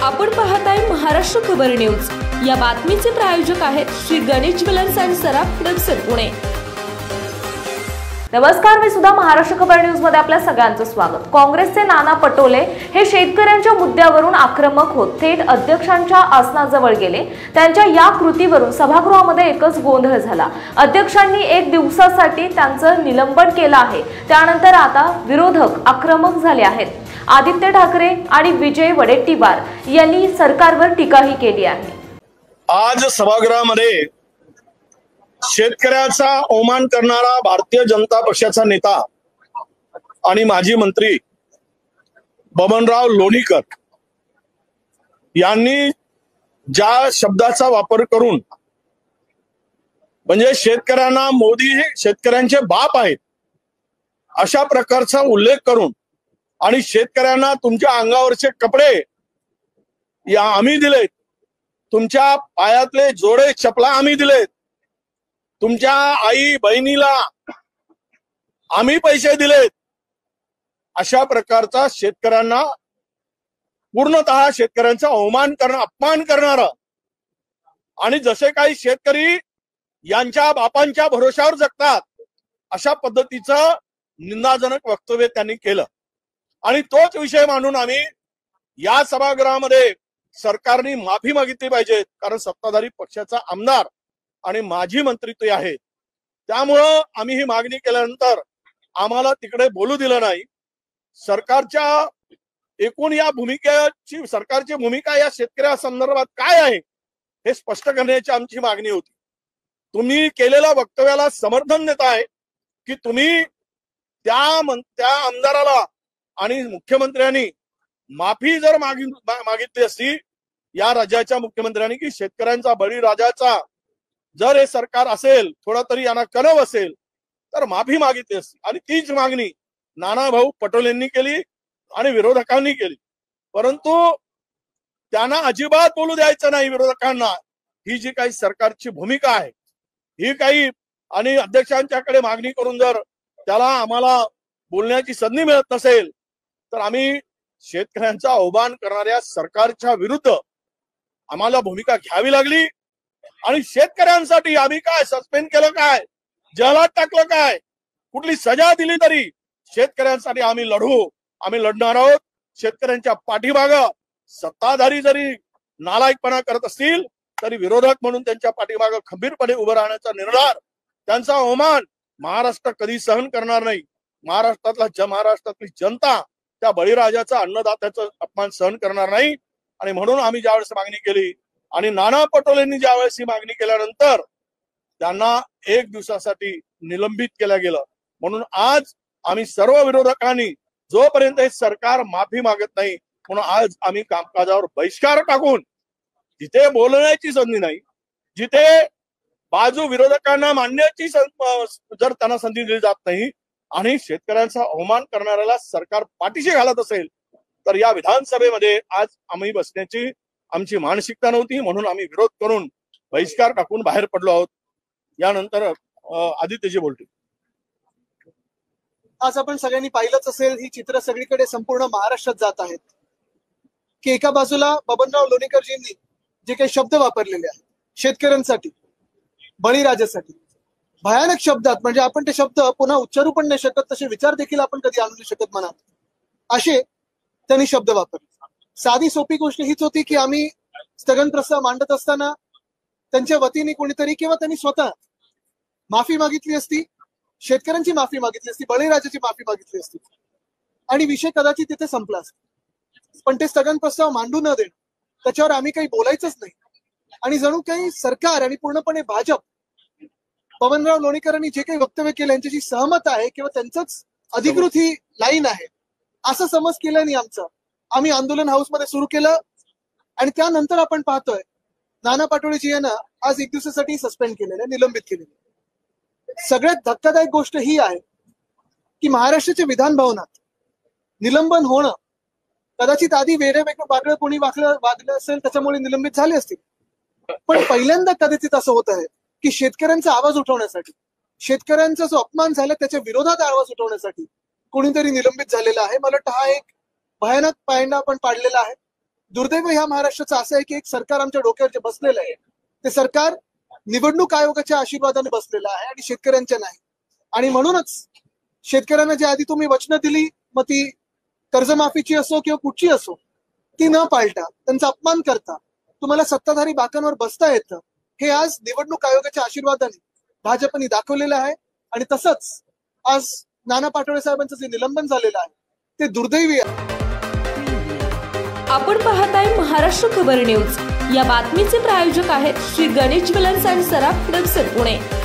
आपण पाहताय महाराष्ट्र खबर न्यूज। या बातमीचे प्रायोजक आहेत श्री गणेश ज्वेलर्स अँड सराफ दक्षिण पुणे। नमस्कार, मी सुद्धा महाराष्ट्र खबर न्यूज मध्ये आपल्या सगळ्यांचं स्वागत। काँग्रेसचे नाना पटोले हे शेतकऱ्यांच्या मुद्द्यावरून आक्रमक होत थेट अध्यक्षांच्या आसनाजवळ गेले। त्यांच्या या कृतीवरून सभागृहामध्ये एकच गोंधळ झाला। अध्यक्षांनी एक दिवसासाठी त्यांचं निलंबन केलं आहे। त्यानंतर आता विरोधक आक्रमक झाले आहेत। आदित्य ठाकरे आणि विजय वडेट्टीवार यांनी सरकारवर टीकाही केली आहे। आज सभागृहामध्ये शेतकऱ्याचा अवमान करणारा भारतीय जनता पक्षाचा नेता आणि माजी मंत्री बबनराव लोणीकर यांनी ज्या शब्दाचा वापर करून म्हणजे शेतकऱ्यांना मोदी हे शेतकऱ्यांचे बाप आहेत अशा प्रकारचा उल्लेख करून आणि शेतकऱ्यांना तुमच्या अंगावरचे कपडे या आम्ही दिलेत, तुमच्या पायातले जोडे चपला आम्ही दिलेत, तुमच्या आई बहिणीला आम्ही पैसे दिलेत, अशा प्रकारचा शेतकऱ्यांना पूर्णतः शेतकऱ्यांचा अवमान करणं, अपमान करणारा आणि जसे काही शेतकरी यांच्या बापांच्या भरोशावर जगतात अशा पद्धतीचं निंदाजनक वक्तव्य त्यांनी केलं। आणि तोच विषय मांडून आम्ही या सभागृहामध्ये सरकारने माफी मागितली पाहिजे, कारण सत्ताधारी पक्षाचा आमदार आणि माजी मंत्री ते आहेत। त्यामुळं आम्ही ही मागणी केल्यानंतर आम्हाला तिकडे बोलू दिलं नाही। सरकारच्या एकूण या भूमिकेची सरकारची भूमिका या शेतकऱ्या संदर्भात काय आहे हे स्पष्ट करण्याची आमची मागणी होती। तुम्ही केलेल्या वक्तव्याला समर्थन देताय की तुम्ही त्या आमदाराला आणि मुख्यमंत्र्यांनी माफी जर मागितली असती या राज्याच्या मुख्यमंत्र्यांनी की शेतकऱ्यांचा बळीराजाचा जर हे सरकार असेल, थोडा तरी यांना कणव असेल तर माफी मागितली असती। आणि तीच मागणी नानाभाऊ पटोलेंनी केली आणि विरोधकांनी केली, परंतु त्यांना अजिबात बोलू द्यायचं नाही। विरोधकांना ही जी काही सरकारची भूमिका आहे ही काही आणि अध्यक्षांच्याकडे मागणी करून जर त्याला आम्हाला बोलण्याची संधी मिळत नसेल तर आम्ही शेतकऱ्यांचा अवमान करणाऱ्या सरकारच्या विरुद्ध आम्हाला भूमिका घ्यावी लागली। आणि शेतकऱ्यांसाठी आम्ही काय सस्पेंड केलं, काय जेलात टाकलं, काय कुठली सजा दिली तरी शेतकऱ्यांसाठी आम्ही लढू, आम्ही लढणार आहोत। शेतकऱ्यांच्या पाठीमागं सत्ताधारी जरी नालायकपणा करत असतील तरी विरोधक म्हणून त्यांच्या पाठीमागं खंबीरपणे उभं राहण्याचा निर्धार, त्यांचा अवमान महाराष्ट्र कधी सहन करणार नाही। महाराष्ट्रातली जनता त्या बळीराजाचा अन्नदात्याचा अपमान सहन करणार नाही। आणि म्हणून आम्ही ज्यावेळेस मागणी केली आणि नाना पटोलेंनी ज्यावेळेस ही मागणी केल्यानंतर त्यांना एक दिवसासाठी निलंबित केलं गेलं। म्हणून आज आम्ही सर्व विरोधकांनी जोपर्यंत हे सरकार माफी मागत नाही म्हणून आज आम्ही कामकाजावर बहिष्कार टाकून जिथे बोलण्याची संधी नाही, जिथे बाजू विरोधकांना मांडण्याची जर त्यांना संधी दिली जात नाही आणि शेतकऱ्यांचा अवमान करणाऱ्याला सरकार पाठीशी घालत असेल तर या विधानसभेमध्ये आज आम्ही बसण्याची आमची मानसिकता नव्हती। म्हणून आम्ही विरोध करून बहिष्कार टाकून बाहेर पडलो आहोत। यानंतर आदित्यजी बोलतील। आज आपण सगळ्यांनी पाहिलंच असेल, ही चित्र सगळीकडे संपूर्ण महाराष्ट्रात जात आहेत की एका बाजूला बबनराव लोणीकरजींनी जे काही शब्द वापरलेले आहेत शेतकऱ्यांसाठी, बळीराजासाठी, भयानक शब्दात, म्हणजे आपण ते शब्द पुन्हा उच्चारू पण नाही शकत, तसे विचार देखील आपण कधी आणू नाही शकत मनात, असे त्यांनी शब्द वापरले। साधी सोपी गोष्ट हीच होती की आम्ही स्थगन प्रस्ताव मांडत असताना त्यांच्या वतीने कोणीतरी किंवा त्यांनी स्वतः माफी मागितली असती, शेतकऱ्यांची माफी मागितली असती, बळीराजाची माफी मागितली असती आणि विषय कदाचित तिथे संपला असता। पण ते स्थगन प्रस्ताव मांडू न देणं, त्याच्यावर आम्ही काही बोलायचंच नाही आणि जणू काही सरकार आणि पूर्णपणे भाजप बबनराव लोणीकरांनी जे काही वक्तव्य केलं यांच्याशी सहमत आहे किंवा त्यांचंच अधिकृत ही लाईन आहे असं समज केल्याने आम्ही आंदोलन हाऊसमध्ये सुरू केलं। आणि त्यानंतर आपण पाहतोय नाना पटोलेजी यांना आज एक दिवसासाठी सस्पेंड केलेलं आहे, निलंबित केलेलं। सगळ्यात धक्कादायक गोष्ट ही आहे की महाराष्ट्राच्या विधान भवनात निलंबन होणं, कदाचित आधी वेगळं कोणी वागलं असेल त्याच्यामुळे निलंबित झाले असतील, पण पहिल्यांदा कदाचित असं होत आहे की शेतकऱ्यांचा आवाज उठवण्यासाठी, शेतकऱ्यांचा जो अपमान झाला त्याच्या विरोधात आवाज उठवण्यासाठी कोणीतरी निलंबित झालेला आहे। मला वाटतं हा एक भयानक पायंडा आपण पाडलेला आहे दुर्दैव ह्या महाराष्ट्राचं असं आहे की एक सरकार आमच्या डोक्यावर जे बसलेलं आहे ते सरकार निवडणूक आयोगाच्या आशीर्वादाने बसलेलं आहे आणि शेतकऱ्यांच्या नाही. आणि म्हणूनच शेतकऱ्यांना जे आधी तुम्ही वचनं दिली, मग ती कर्जमाफीची असो किंवा कुठची असो, ती न पाळता त्यांचा अपमान करता तुम्हाला सत्ताधारी बाकांवर बसता येतं, हे आज निवडणूक आयोगाच्या आशीर्वादाने भाजपने दाखवलेलं आहे. आणि तसंच आज नाना पाटोळे साहेबांचं जे निलंबन झालेलं आहे ते दुर्दैवी आहे. आपण पाहताय महाराष्ट्र खबर न्यूज. या बातमीचे प्रायोजक आहेत Shri Ganesh jewellers and Saraf, Pune.